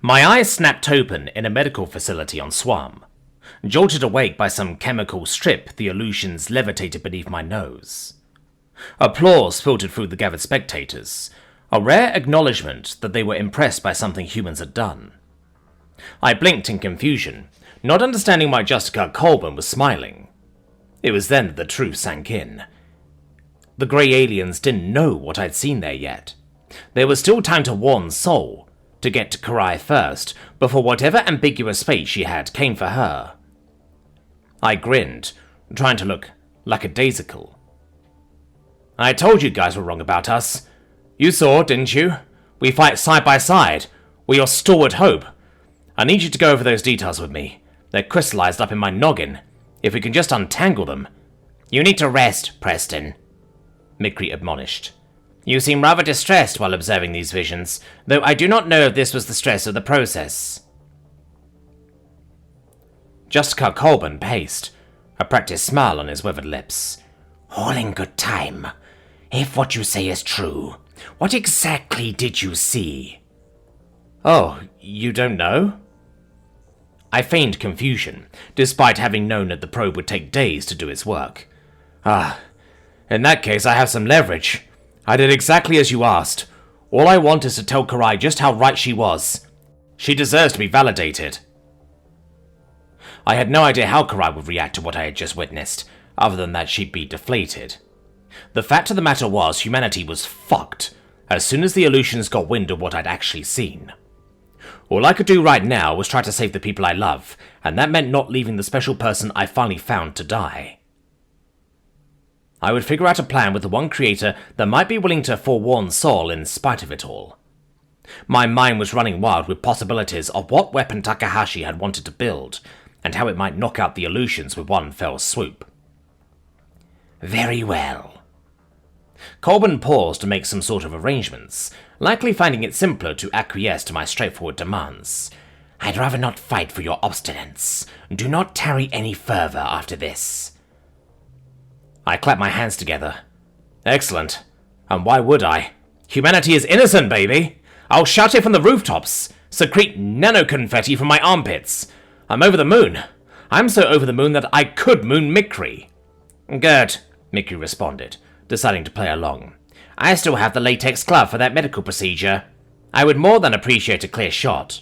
My eyes snapped open in a medical facility on Swam. Jolted awake by some chemical strip, the illusions levitated beneath my nose. Applause filtered through the gathered spectators, a rare acknowledgement that they were impressed by something humans had done. I blinked in confusion, not understanding why Jessica Colburn was smiling. It was then that the truth sank in. The grey aliens didn't know what I'd seen there yet. There was still time to warn Sol, to get to Karai first, before whatever ambiguous fate she had came for her. I grinned, trying to look lackadaisical. I told you guys were wrong about us. You saw, didn't you? We fight side by side. We're your stalwart hope. I need you to go over those details with me. They're crystallized up in my noggin. If we can just untangle them. You need to rest, Preston, Mikri admonished. You seem rather distressed while observing these visions, though I do not know if this was the stress of the process. Jessica Colburn paced, a practiced smile on his withered lips. All in good time. If what you say is true, what exactly did you see? Oh, you don't know? I feigned confusion, despite having known that the probe would take days to do its work. In that case I have some leverage. I did exactly as you asked. All I want is to tell Karai just how right she was. She deserves to be validated. I had no idea how Karai would react to what I had just witnessed, other than that she'd be deflated. The fact of the matter was, humanity was fucked as soon as the illusions got wind of what I'd actually seen. All I could do right now was try to save the people I love, and that meant not leaving the special person I finally found to die. I would figure out a plan with the one creator that might be willing to forewarn Sol in spite of it all. My mind was running wild with possibilities of what weapon Takahashi had wanted to build, and how it might knock out the illusions with one fell swoop. Very well. Colburn paused to make some sort of arrangements, likely finding it simpler to acquiesce to my straightforward demands. I'd rather not fight for your obstinance. Do not tarry any further after this. I clapped my hands together. Excellent. And why would I? Humanity is innocent, baby! I'll shout it from the rooftops! Secrete nano-confetti from my armpits! I'm over the moon! I'm so over the moon that I could moon Mikri! Good, Mikri responded, deciding to play along. I still have the latex glove for that medical procedure. I would more than appreciate a clear shot.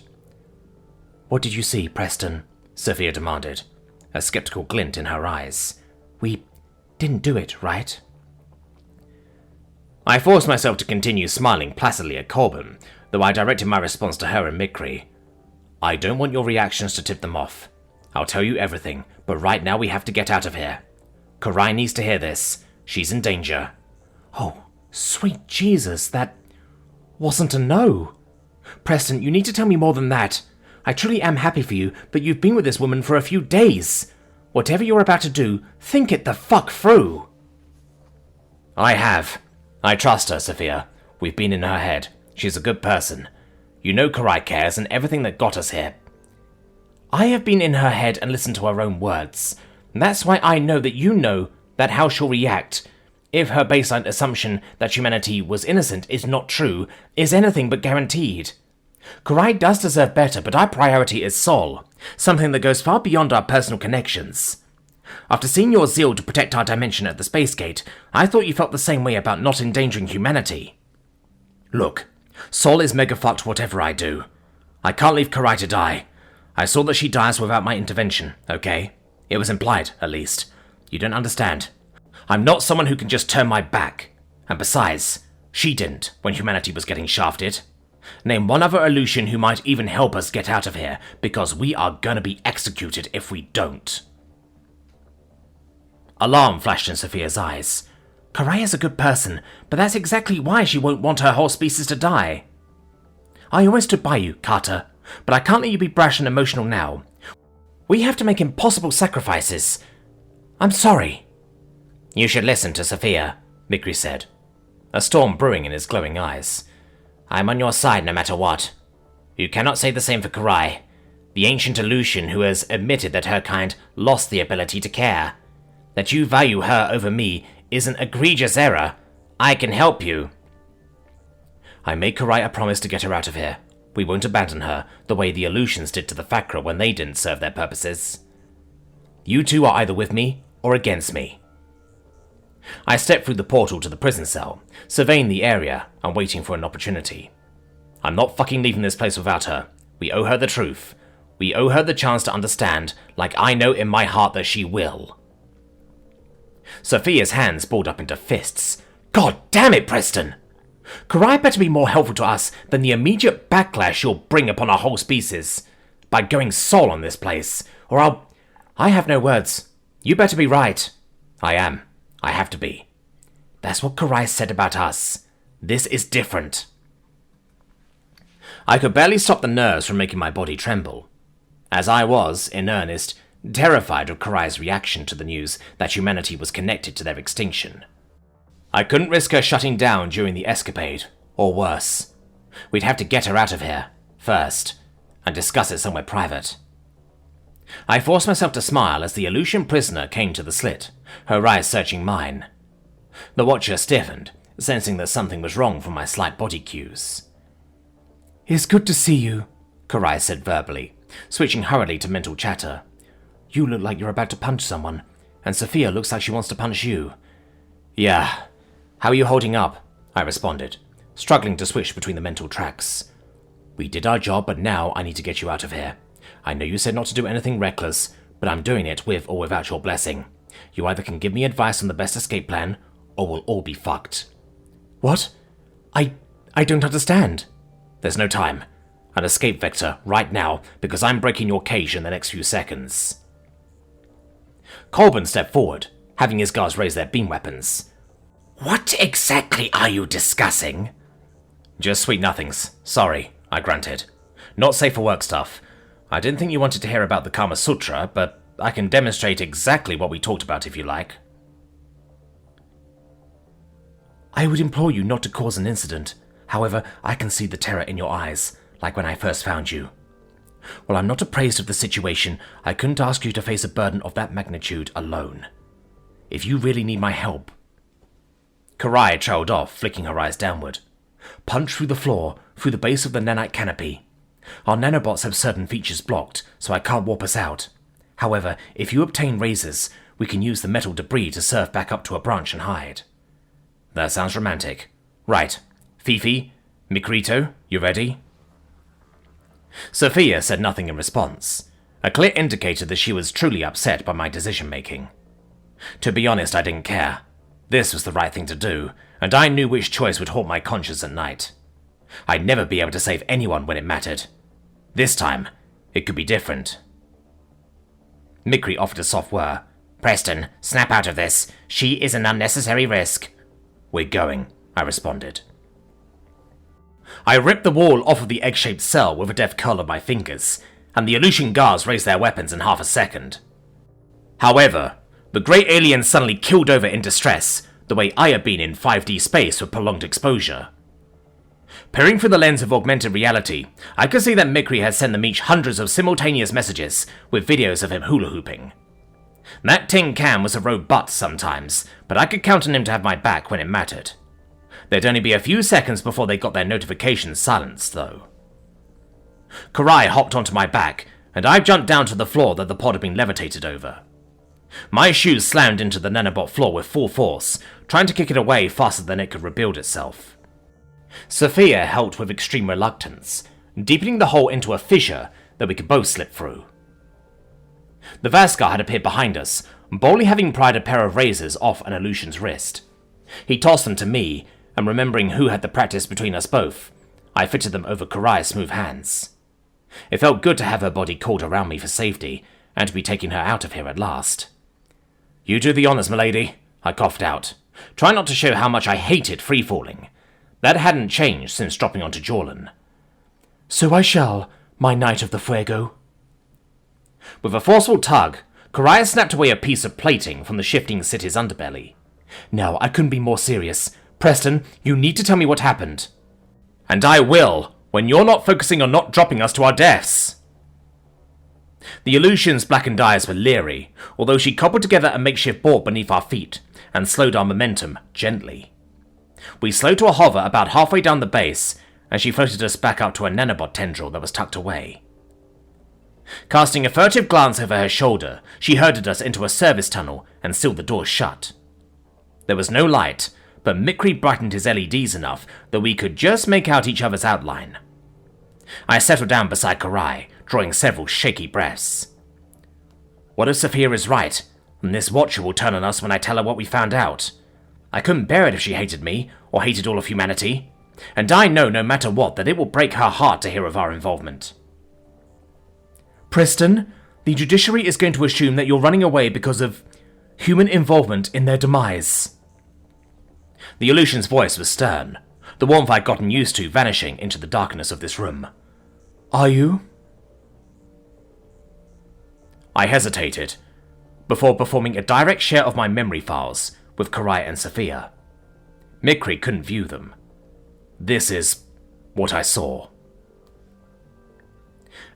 What did you see, Preston? Sophia demanded, a skeptical glint in her eyes. We didn't do it, right? I forced myself to continue smiling placidly at Colburn, though I directed my response to her and Mikri. I don't want your reactions to tip them off. I'll tell you everything, but right now we have to get out of here. Karai needs to hear this. She's in danger. Oh, sweet Jesus, that wasn't a no. Preston, you need to tell me more than that. I truly am happy for you, but you've been with this woman for a few days. Whatever you're about to do, think it the fuck through. I have. I trust her, Sophia. We've been in her head. She's a good person. You know Karai cares and everything that got us here. I have been in her head and listened to her own words. That's why I know that you know that how she'll react, if her baseline assumption that humanity was innocent is not true, is anything but guaranteed. Karai does deserve better, but our priority is Sol, something that goes far beyond our personal connections. After seeing your zeal to protect our dimension at the space gate, I thought you felt the same way about not endangering humanity. Look, Sol is mega fucked whatever I do. I can't leave Karai to die. I saw that she dies without my intervention, okay? It was implied, at least. You don't understand. I'm not someone who can just turn my back. And besides, she didn't when humanity was getting shafted. Name one other illusion who might even help us get out of here, because we are gonna be executed if we don't. Alarm flashed in Sophia's eyes. Karai is a good person, but that's exactly why she won't want her whole species to die. I always stood by you, Carter, but I can't let you be brash and emotional now. We have to make impossible sacrifices. I'm sorry. You should listen to Sophia, Mikri said, a storm brewing in his glowing eyes. I'm on your side no matter what. You cannot say the same for Karai, the ancient illusion who has admitted that her kind lost the ability to care. That you value her over me is an egregious error. I can help you. I made Karai a promise to get her out of here. We won't abandon her the way the Aleutians did to the Fakra when they didn't serve their purposes. You two are either with me or against me. I stepped through the portal to the prison cell, surveying the area and waiting for an opportunity. I'm not fucking leaving this place without her. We owe her the truth. We owe her the chance to understand, like I know in my heart that she will. Sophia's hands balled up into fists. God damn it, Preston! Karai better be more helpful to us than the immediate backlash you'll bring upon our whole species by going sole on this place, or I have no words. You better be right. I am. I have to be. That's what Karai said about us. This is different. I could barely stop the nerves from making my body tremble, as I was, in earnest, terrified of Karai's reaction to the news that humanity was connected to their extinction. I couldn't risk her shutting down during the escapade, or worse. We'd have to get her out of here, first, and discuss it somewhere private. I forced myself to smile as the Aleutian prisoner came to the slit, her eyes searching mine. The watcher stiffened, sensing that something was wrong from my slight body cues. "It's good to see you," Karai said verbally, switching hurriedly to mental chatter. "You look like you're about to punch someone, and Sophia looks like she wants to punch you." "Yeah. How are you holding up?" I responded, struggling to switch between the mental tracks. "We did our job, but now I need to get you out of here. I know you said not to do anything reckless, but I'm doing it with or without your blessing. You either can give me advice on the best escape plan, or we'll all be fucked." "What? I don't understand." "There's no time. An escape vector, right now, because I'm breaking your cage in the next few seconds." Colburn stepped forward, having his guards raise their beam weapons. "What exactly are you discussing?" "Just sweet nothings. Sorry," I grunted. "Not safe for work stuff. I didn't think you wanted to hear about the Kama Sutra, but I can demonstrate exactly what we talked about if you like." "I would implore you not to cause an incident. However, I can see the terror in your eyes, like when I first found you. While I'm not appraised of the situation, I couldn't ask you to face a burden of that magnitude alone. If you really need my help..." Karai trailed off, flicking her eyes downward. "Punch through the floor, through the base of the nanite canopy. Our nanobots have certain features blocked, so I can't warp us out. However, if you obtain razors, we can use the metal debris to surf back up to a branch and hide." "That sounds romantic. Right. Fifi, Mikrito, you ready?" Sophia said nothing in response, a clear indicator that she was truly upset by my decision-making. To be honest, I didn't care. This was the right thing to do, and I knew which choice would haunt my conscience at night. I'd never be able to save anyone when it mattered. This time, it could be different. Mikri offered a soft whir. "Preston, snap out of this. She is an unnecessary risk." "We're going," I responded. I ripped the wall off of the egg-shaped cell with a deft curl of my fingers, and the Aleutian guards raised their weapons in half a second. However, the grey alien suddenly killed over in distress, the way I had been in 5D space with prolonged exposure. Peering through the lens of augmented reality, I could see that Mikri had sent them each hundreds of simultaneous messages with videos of him hula-hooping. That tin can was a road butt sometimes, but I could count on him to have my back when it mattered. There'd only be a few seconds before they got their notifications silenced, though. Karai hopped onto my back, and I jumped down to the floor that the pod had been levitated over. My shoes slammed into the nanobot floor with full force, trying to kick it away faster than it could rebuild itself. Sophia helped with extreme reluctance, deepening the hole into a fissure that we could both slip through. The Vaskar had appeared behind us, boldly having pried a pair of razors off an Aleutian's wrist. He tossed them to me, and remembering who had the practice between us both, I fitted them over Karai's smooth hands. It felt good to have her body called around me for safety, and to be taking her out of here at last. "You do the honours, milady," I coughed out, trying not to show how much I hated free-falling. That hadn't changed since dropping onto Jorlan. "So I shall, my knight of the Fuego." With a forceful tug, Karai snapped away a piece of plating from the shifting city's underbelly. "Now, I couldn't be more serious. Preston, you need to tell me what happened." "And I will, when you're not focusing on not dropping us to our deaths." The Aleutian's blackened eyes were leery, although she cobbled together a makeshift board beneath our feet and slowed our momentum gently. We slowed to a hover about halfway down the base, and she floated us back up to a nanobot tendril that was tucked away. Casting a furtive glance over her shoulder, she herded us into a service tunnel and sealed the door shut. There was no light, but Mikri brightened his LEDs enough that we could just make out each other's outline. I settled down beside Karai, drawing several shaky breaths. What if Sophia is right, and this Watcher will turn on us when I tell her what we found out? I couldn't bear it if she hated me, or hated all of humanity, and I know no matter what that it will break her heart to hear of our involvement. Preston, the judiciary is going to assume that you're running away because of human involvement in their demise. The Aleutian's voice was stern, the warmth I'd gotten used to vanishing into the darkness of this room. Are you? I hesitated, before performing a direct share of my memory files with Karai and Sophia. Mikri couldn't view them. This is what I saw.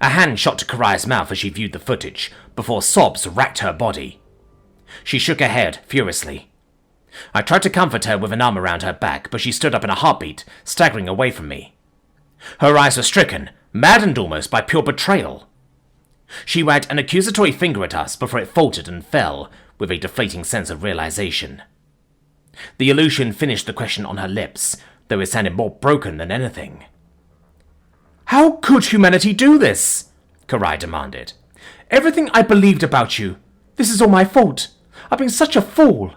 A hand shot to Karai's mouth as she viewed the footage, before sobs racked her body. She shook her head furiously. I tried to comfort her with an arm around her back, but she stood up in a heartbeat, staggering away from me. Her eyes were stricken, maddened almost by pure betrayal. She wagged an accusatory finger at us before it faltered and fell, with a deflating sense of realization. The Aleutian finished the question on her lips, though it sounded more broken than anything. How could humanity do this? Karai demanded. Everything I believed about you. This is all my fault. I've been such a fool.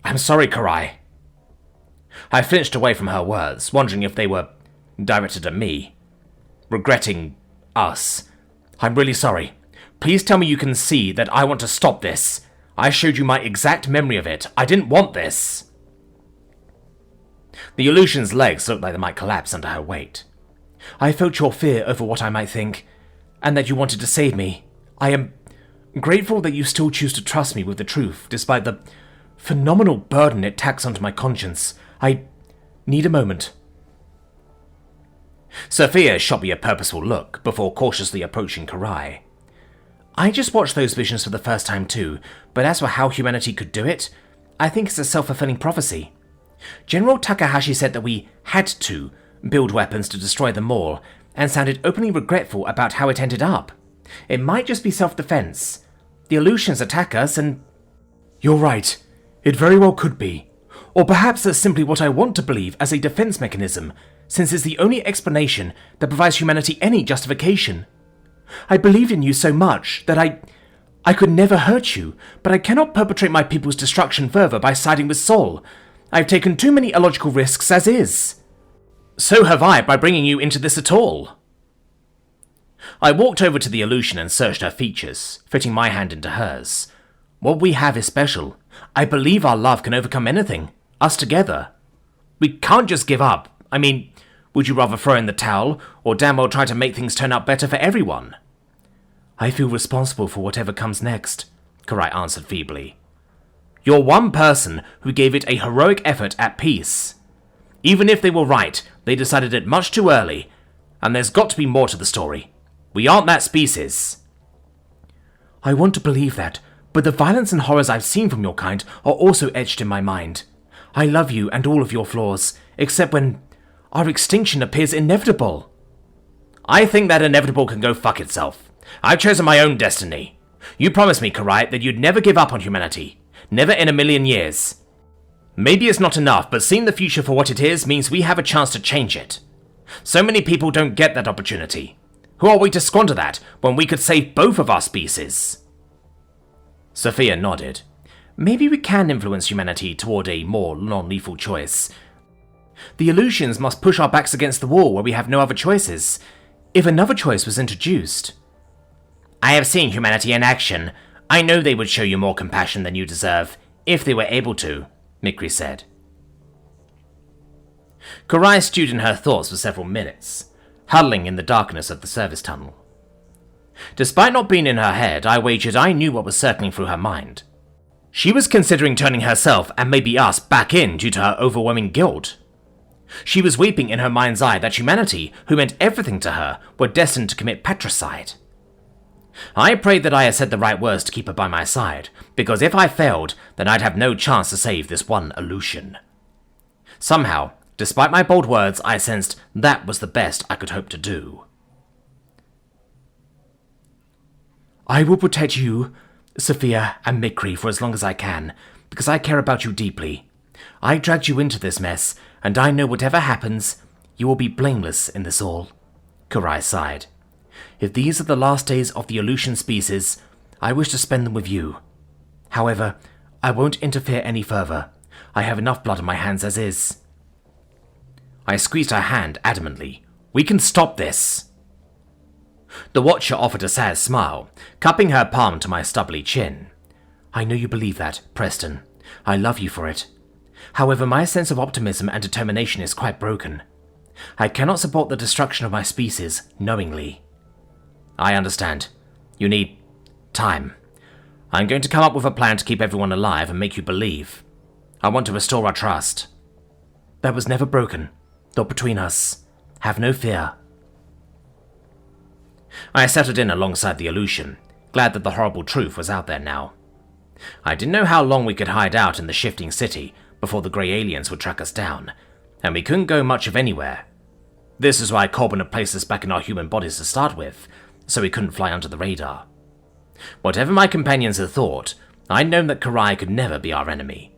I'm sorry, Karai. I flinched away from her words, wondering if they were directed at me. Regretting us. I'm really sorry. Please tell me you can see that I want to stop this. I showed you my exact memory of it. I didn't want this. The Aleutian's legs looked like they might collapse under her weight. I felt your fear over what I might think, and that you wanted to save me. I am grateful that you still choose to trust me with the truth, despite the phenomenal burden it tacks onto my conscience. I need a moment. Sophia shot me a purposeful look before cautiously approaching Karai. I just watched those visions for the first time too, but as for how humanity could do it, I think it's a self-fulfilling prophecy. General Takahashi said that we had to build weapons to destroy them all, and sounded openly regretful about how it ended up. It might just be self-defense. The Aleutians attack us and... You're right. It very well could be. Or perhaps that's simply what I want to believe as a defense mechanism, since it's the only explanation that provides humanity any justification. I believed in you so much that I could never hurt you, but I cannot perpetrate my people's destruction further by siding with Sol. I've taken too many illogical risks as is. So have I by bringing you into this at all. I walked over to the Aleutian and searched her features, fitting my hand into hers. What we have is special. I believe our love can overcome anything. Us together. We can't just give up. I mean, would you rather throw in the towel, or damn well try to make things turn out better for everyone? I feel responsible for whatever comes next, Karai answered feebly. You're one person who gave it a heroic effort at peace. Even if they were right, they decided it much too early, and there's got to be more to the story. We aren't that species. I want to believe that, but the violence and horrors I've seen from your kind are also etched in my mind. I love you and all of your flaws, except when our extinction appears inevitable. I think that inevitable can go fuck itself. I've chosen my own destiny. You promised me, Karai, that you'd never give up on humanity. Never in a million years. Maybe it's not enough, but seeing the future for what it is means we have a chance to change it. So many people don't get that opportunity. Who are we to squander that when we could save both of our species? Sophia nodded. Maybe we can influence humanity toward a more non-lethal choice. The Aleutians must push our backs against the wall where we have no other choices. If another choice was introduced... I have seen humanity in action. I know they would show you more compassion than you deserve, if they were able to, Mikri said. Karai stewed in her thoughts for several minutes, huddling in the darkness of the service tunnel. Despite not being in her head, I wagered I knew what was circling through her mind. She was considering turning herself and maybe us back in due to her overwhelming guilt. She was weeping in her mind's eye that humanity, who meant everything to her, were destined to commit patricide. I prayed that I had said the right words to keep her by my side, because if I failed, then I'd have no chance to save this one Aleutian. Somehow, Despite my bold words, I sensed that was the best I could hope to do. I will protect you, Sophia, and Mikri for as long as I can, because I care about you deeply. I dragged you into this mess, and I know whatever happens, you will be blameless in this all. Karai sighed. If these are the last days of the Aleutian species, I wish to spend them with you. However, I won't interfere any further. I have enough blood on my hands as is. I squeezed her hand adamantly. We can stop this. The Watcher offered a sad smile, cupping her palm to my stubbly chin. I know you believe that, Preston. I love you for it. However, my sense of optimism and determination is quite broken. I cannot support the destruction of my species knowingly. I understand. You need time. I'm going to come up with a plan to keep everyone alive and make you believe. I want to restore our trust. That was never broken, not between us. Have no fear. I settled in alongside the Aleutian, glad that the horrible truth was out there now. I didn't know how long we could hide out in the shifting city before the grey aliens would track us down, and we couldn't go much of anywhere. This is why Corbin had placed us back in our human bodies to start with, so we couldn't fly under the radar. Whatever my companions had thought, I'd known that Karai could never be our enemy.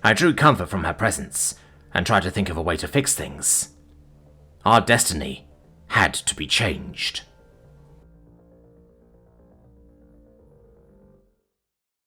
I drew comfort from her presence, and tried to think of a way to fix things. Our destiny had to be changed.